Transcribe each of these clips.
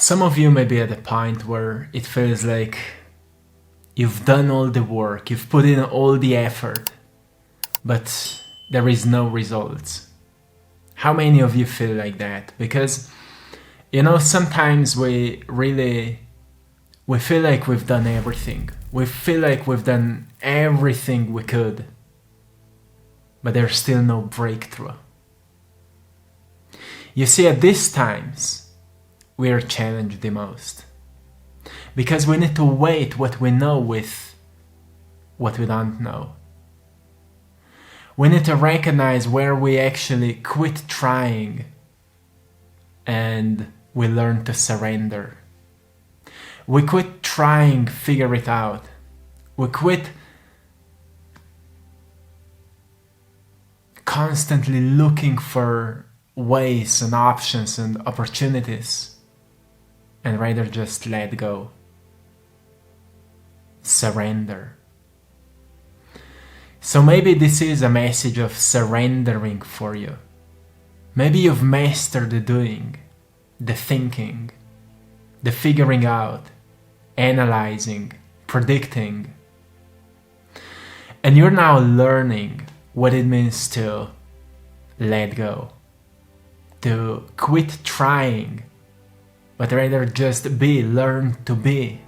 Some of you may be at a point where it feels like you've done all the work, you've put in all the effort, but there is no results. How many of you feel like that? Because, sometimes we feel like we've done everything. We feel like we've done everything we could, but there's still no breakthrough. You see, at these times, we are challenged the most. Because we need to weight what we know with what we don't know. We need to recognize where we actually quit trying and we learn to surrender. We quit trying, figure it out. We quit constantly looking for ways and options and opportunities and rather just let go. Surrender. So maybe this is a message of surrendering for you. Maybe you've mastered the doing, the thinking, the figuring out, analyzing, predicting. And you're now learning what it means to let go, to quit trying, but rather just learn to be.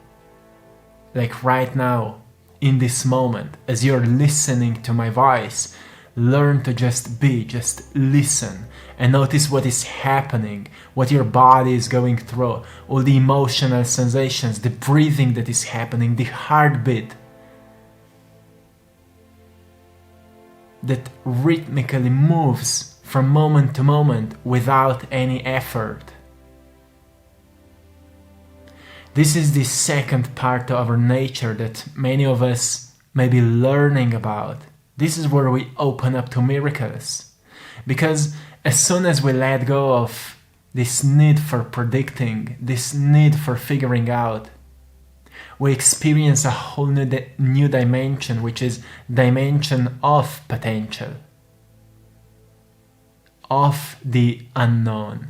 Like right now, in this moment, as you're listening to my voice, learn to just be, just listen and notice what is happening, what your body is going through, all the emotional sensations, the breathing that is happening, the heartbeat that rhythmically moves from moment to moment without any effort. This is the second part of our nature that many of us may be learning about. This is where we open up to miracles. Because as soon as we let go of this need for predicting, this need for figuring out, we experience a whole new dimension, which is dimension of potential, of the unknown.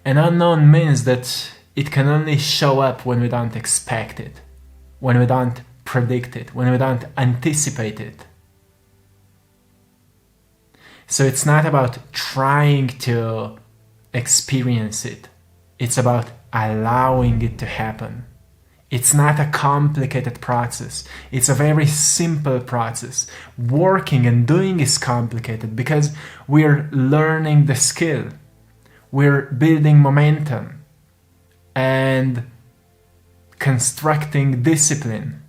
And unknown means that it can only show up when we don't expect it, when we don't predict it, when we don't anticipate it. So it's not about trying to experience it. It's about allowing it to happen. It's not a complicated process. It's a very simple process. Working and doing is complicated because we're learning the skill. We're building momentum and constructing discipline.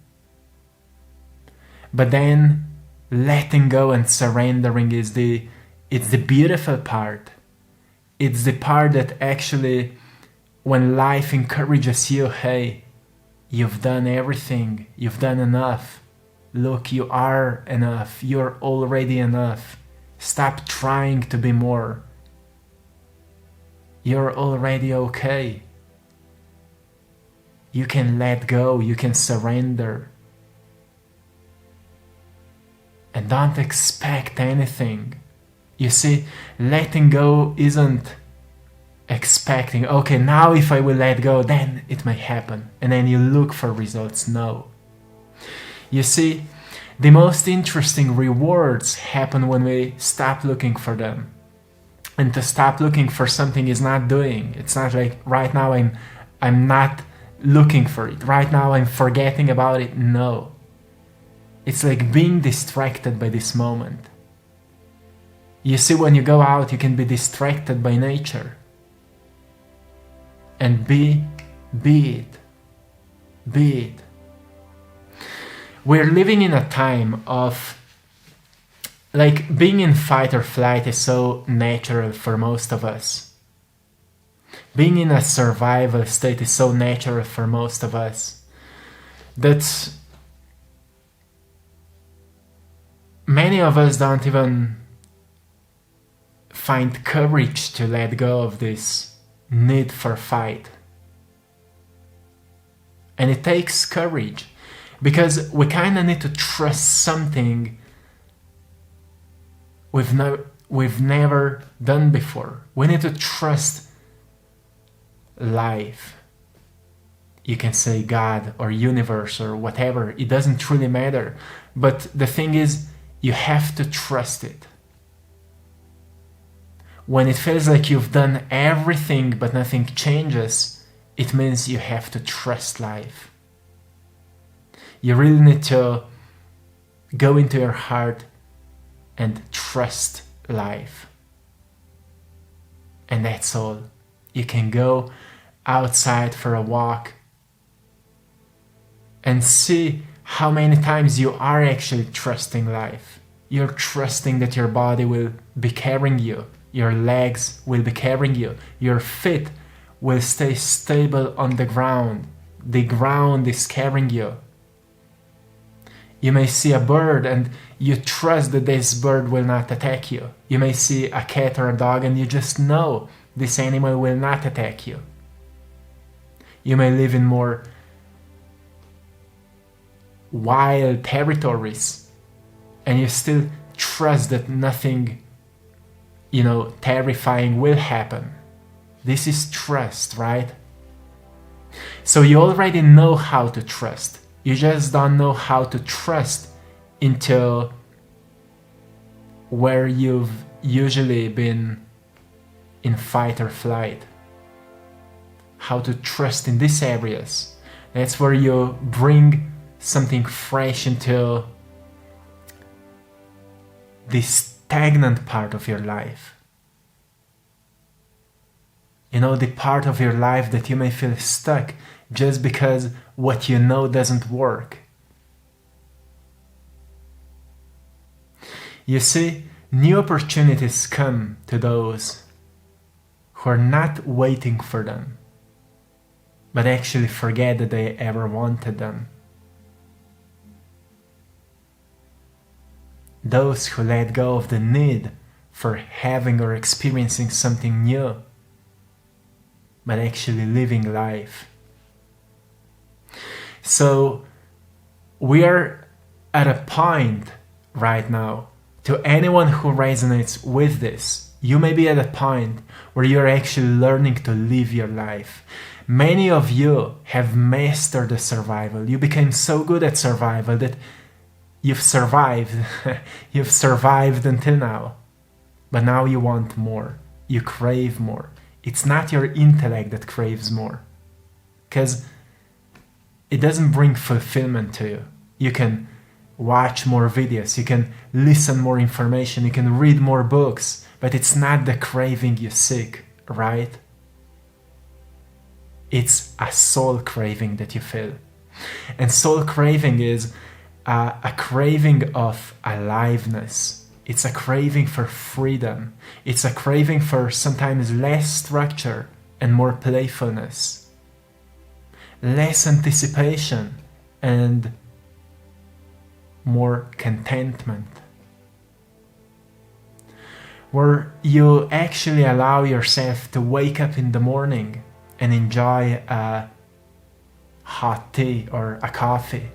But then letting go and surrendering is the beautiful part. It's the part that actually, when life encourages you, hey, you've done everything, you've done enough. Look, you are enough, you're already enough. Stop trying to be more. You're already okay. You can let go, you can surrender. And don't expect anything. You see, letting go isn't expecting, okay, now if I will let go, then it may happen. And then you look for results. No. You see, the most interesting rewards happen when we stop looking for them. And to stop looking for something is not doing. It's not like right now I'm not looking for it. Right now I'm forgetting about it. No. It's like being distracted by this moment. You see, when you go out, you can be distracted by nature. And be it. We're living in a time of, like, being in fight or flight is so natural for most of us. Being in a survival state is so natural for most of us that many of us don't even find courage to let go of this need for fight. And it takes courage because we kind of need to trust something we've never done before. We need to trust life. You can say God or universe or whatever, it doesn't really matter. But the thing is, you have to trust it. When it feels like you've done everything but nothing changes, it means you have to trust life. You really need to go into your heart and trust life. And that's all. You can go outside for a walk and see how many times you are actually trusting life. You're trusting that your body will be carrying you, your legs will be carrying you, your feet will stay stable on the ground is carrying you. You may see a bird and you trust that this bird will not attack you. You may see a cat or a dog and you just know this animal will not attack you. You may live in more wild territories and you still trust that nothing, terrifying will happen. This is trust, right? So you already know how to trust. You just don't know how to trust into where you've usually been in fight or flight. How to trust in these areas. That's where you bring something fresh into this stagnant part of your life. The part of your life that you may feel stuck just because what you know doesn't work. You see, new opportunities come to those who are not waiting for them, but actually forget that they ever wanted them. Those who let go of the need for having or experiencing something new, but actually living life. So we are at a point right now, to anyone who resonates with this, you may be at a point where you're actually learning to live your life. Many of you have mastered the survival. You became so good at survival that you've survived. You've survived until now. But now you want more. You crave more. It's not your intellect that craves more. Because it doesn't bring fulfillment to you. You can watch more videos, you can listen more information, you can read more books, but it's not the craving you seek, right? It's a soul craving that you feel. And soul craving is a craving of aliveness. It's a craving for freedom. It's a craving for sometimes less structure and more playfulness. Less anticipation and more contentment. Where you actually allow yourself to wake up in the morning and enjoy a hot tea or a coffee,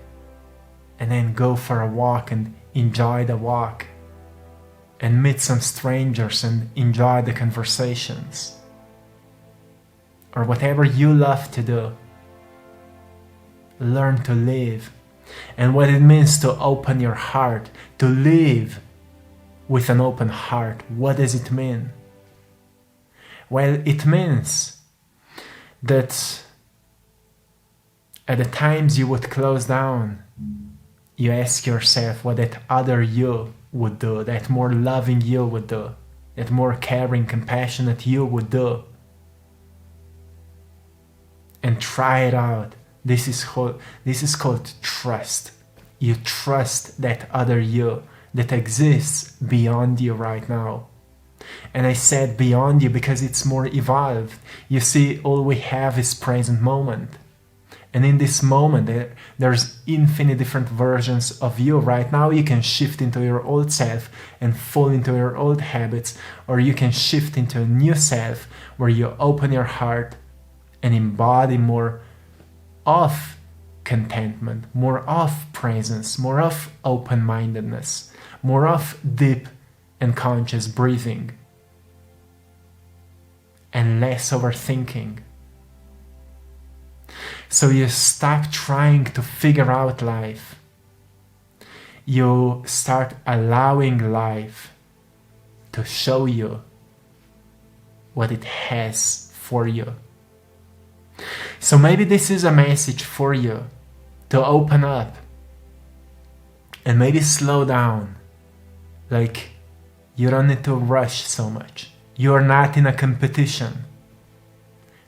and then go for a walk and enjoy the walk, and meet some strangers and enjoy the conversations, or whatever you love to do. Learn to live, and what it means to open your heart, to live with an open heart. What does it mean? Well, it means that at the times you would close down, you ask yourself what that other you would do, that more loving you would do, that more caring, compassionate you would do. And try it out. This is called trust. You trust that other you that exists beyond you right now. And I said beyond you because it's more evolved. You see, all we have is present moment. And in this moment, there's infinite different versions of you. Right now, you can shift into your old self and fall into your old habits, or you can shift into a new self where you open your heart and embody more of contentment, more of presence, more of open-mindedness, more of deep and conscious breathing, and less overthinking. So you stop trying to figure out life. You start allowing life to show you what it has for you. So maybe this is a message for you to open up and maybe slow down. Like, you don't need to rush so much. You're not in a competition.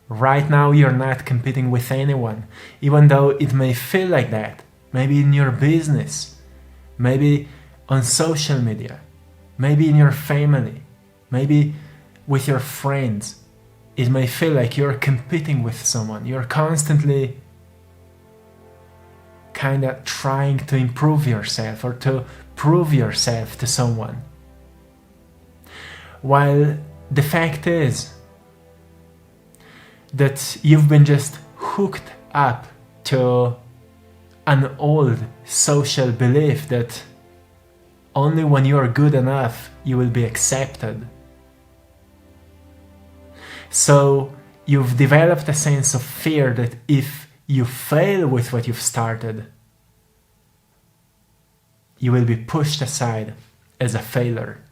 Right now you're not competing with anyone, even though it may feel like that. Maybe in your business, maybe on social media, maybe in your family, maybe with your friends. It may feel like you're competing with someone. You're constantly kind of trying to improve yourself or to prove yourself to someone. While the fact is that you've been just hooked up to an old social belief that only when you're good enough you will be accepted. So you've developed a sense of fear that if you fail with what you've started, you will be pushed aside as a failure.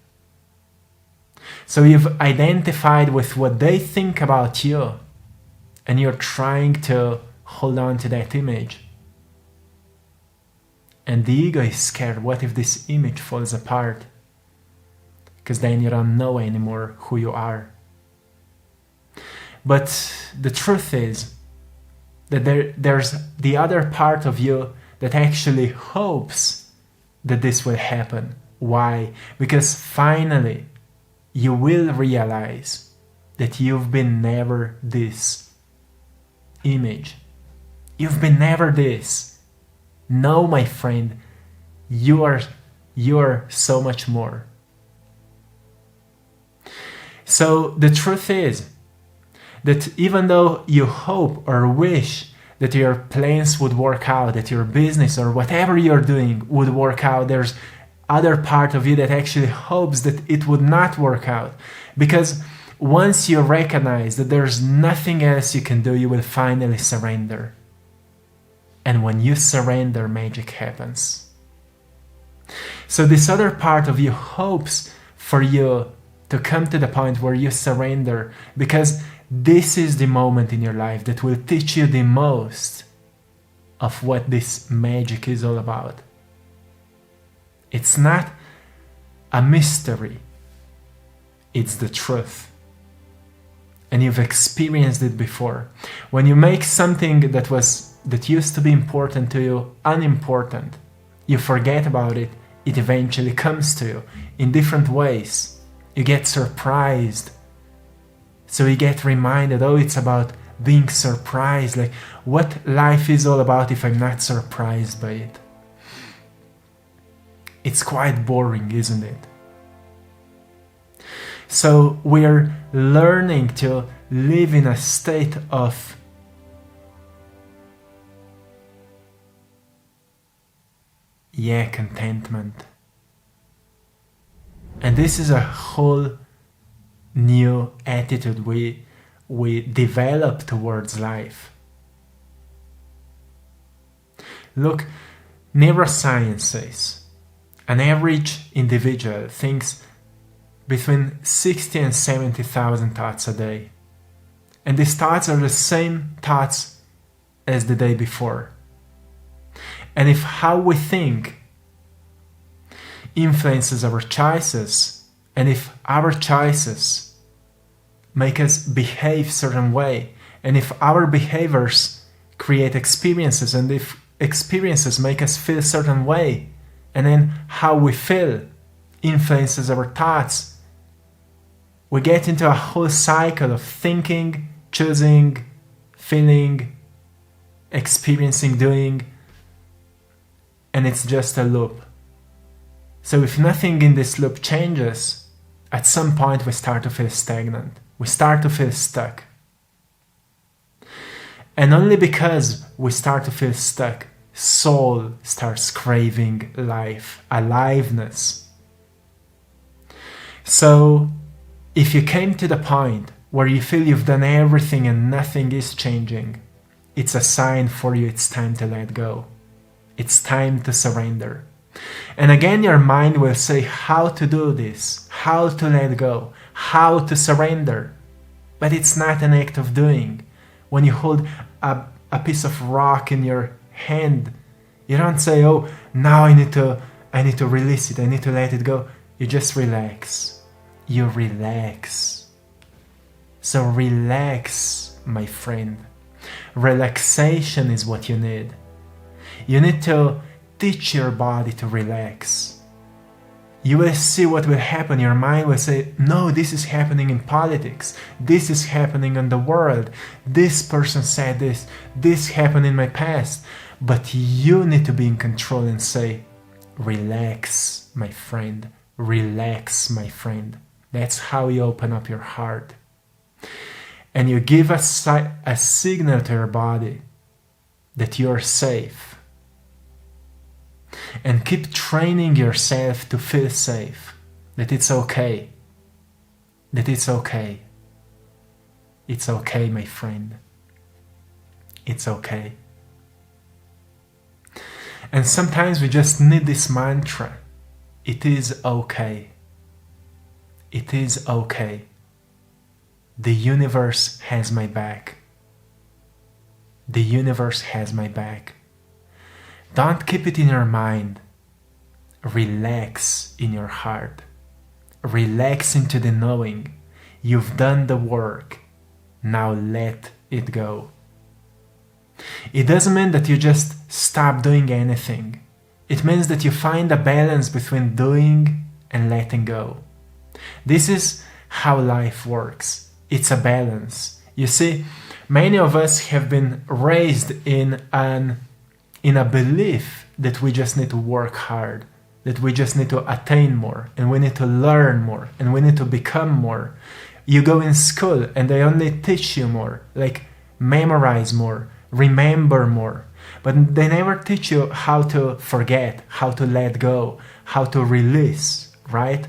So you've identified with what they think about you, and you're trying to hold on to that image. And the ego is scared. What if this image falls apart? Because then you don't know anymore who you are. But the truth is that there's the other part of you that actually hopes that this will happen. Why? Because finally you will realize that you've been never this image. You've been never this. No, my friend, you're so much more. So the truth is that even though you hope or wish that your plans would work out, that your business or whatever you're doing would work out, there's other part of you that actually hopes that it would not work out. Because once you recognize that there's nothing else you can do, you will finally surrender. And when you surrender, magic happens. So this other part of you hopes for you to come to the point where you surrender, because this is the moment in your life that will teach you the most of what this magic is all about. It's not a mystery, it's the truth. And you've experienced it before. When you make something that used to be important to you unimportant, you forget about it, it eventually comes to you in different ways. You get surprised. So you get reminded, oh, it's about being surprised. Like, what life is all about if I'm not surprised by it? It's quite boring, isn't it? So we're learning to live in a state of contentment. And this is a whole new attitude we develop towards life. Look, neuroscience says an average individual thinks between 60 and 70,000 thoughts a day. And these thoughts are the same thoughts as the day before. And if how we think influences our choices, and if our choices make us behave certain way, and if our behaviors create experiences, and if experiences make us feel a certain way, and then how we feel influences our thoughts, we get into a whole cycle of thinking, choosing, feeling, experiencing, doing, and it's just a loop. So if nothing in this loop changes, at some point we start to feel stagnant. We start to feel stuck. And only because we start to feel stuck, soul starts craving life, aliveness. So if you came to the point where you feel you've done everything and nothing is changing, it's a sign for you it's time to let go. It's time to surrender. And again, your mind will say how to do this, how to let go, how to surrender. But it's not an act of doing. When you hold a piece of rock in your hand, you don't say, oh, now I need to release it, I need to let it go. You just relax. You relax. So relax, my friend. Relaxation is what you need. You need to teach your body to relax. You will see what will happen. Your mind will say, no, this is happening in politics. This is happening in the world. This person said this happened in my past. But you need to be in control and say, relax, my friend. Relax, my friend. That's how you open up your heart. And you give a signal to your body that you're safe. And keep training yourself to feel safe, that it's okay, that it's okay. It's okay, my friend. It's okay. And sometimes we just need this mantra. It is okay. It is okay. The universe has my back. The universe has my back. Don't keep it in your mind. Relax in your heart. Relax into the knowing. You've done the work. Now let it go. It doesn't mean that you just stop doing anything. It means that you find a balance between doing and letting go. This is how life works. It's a balance. You see, many of us have been raised in a belief that we just need to work hard, that we just need to attain more, and we need to learn more, and we need to become more. You go in school and they only teach you more, like memorize more, remember more, but they never teach you how to forget, how to let go, how to release, right?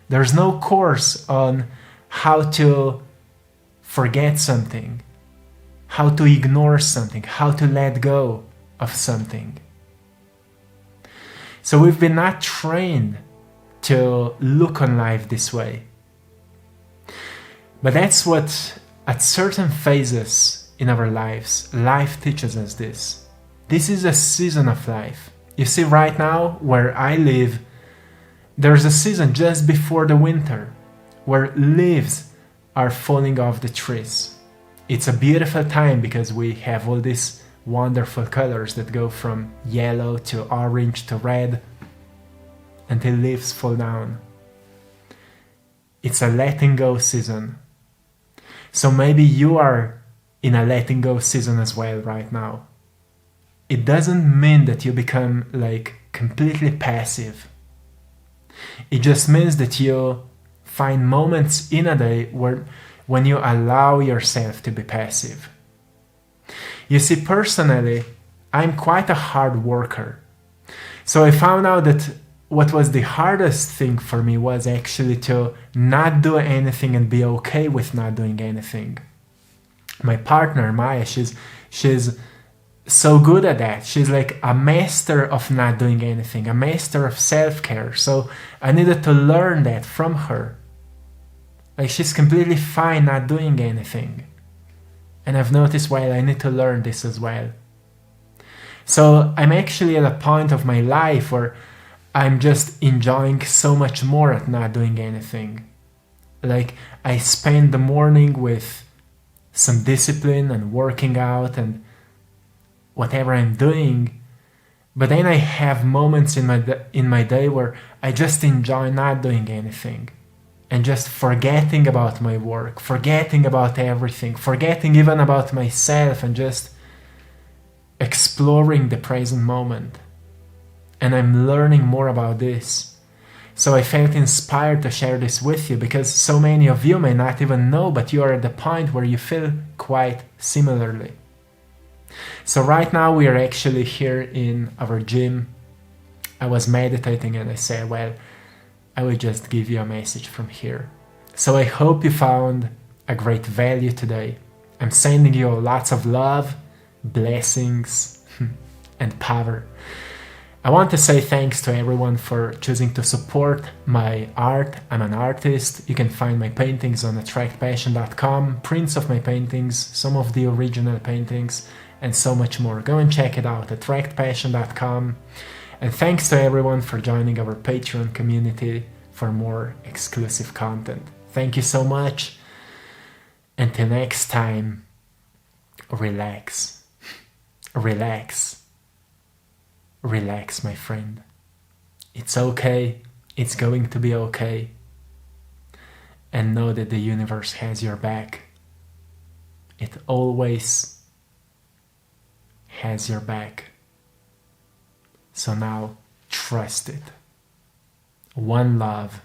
There's no course on how to forget something, how to ignore something, how to let go of something. So we've been not trained to look on life this way. But that's what, at certain phases in our lives, life teaches us this. This is a season of life. You see, right now, where I live, there's a season just before the winter, where leaves are falling off the trees. It's a beautiful time because we have all these wonderful colors that go from yellow to orange to red until leaves fall down. It's a letting go season. So maybe you are in a letting go season as well right now. It doesn't mean that you become like completely passive. It just means that you find moments in a day when you allow yourself to be passive. You see, personally, I'm quite a hard worker. So I found out that what was the hardest thing for me was actually to not do anything and be okay with not doing anything. My partner, Maya, she's so good at that. She's like a master of not doing anything, a master of self-care. So I needed to learn that from her. Like, she's completely fine not doing anything. And I've noticed, well, I need to learn this as well. So I'm actually at a point of my life where I'm just enjoying so much more at not doing anything. Like, I spend the morning with some discipline and working out and whatever I'm doing, but then I have moments in my day where I just enjoy not doing anything and just forgetting about my work, forgetting about everything, forgetting even about myself, and just exploring the present moment. And I'm learning more about this. So I felt inspired to share this with you, because so many of you may not even know, but you are at the point where you feel quite similarly. So right now we are actually here in our gym. I was meditating and I said, well, I will just give you a message from here. So I hope you found a great value today. I'm sending you lots of love, blessings, and power. I want to say thanks to everyone for choosing to support my art. I'm an artist. You can find my paintings on AttractPassion.com, prints of my paintings, some of the original paintings, and so much more. Go and check it out, AttractPassion.com. And thanks to everyone for joining our Patreon community for more exclusive content. Thank you so much. Until next time, relax. Relax. Relax, my friend. It's okay. It's going to be okay. And know that the universe has your back. It always has your back. So now, trust it. One love.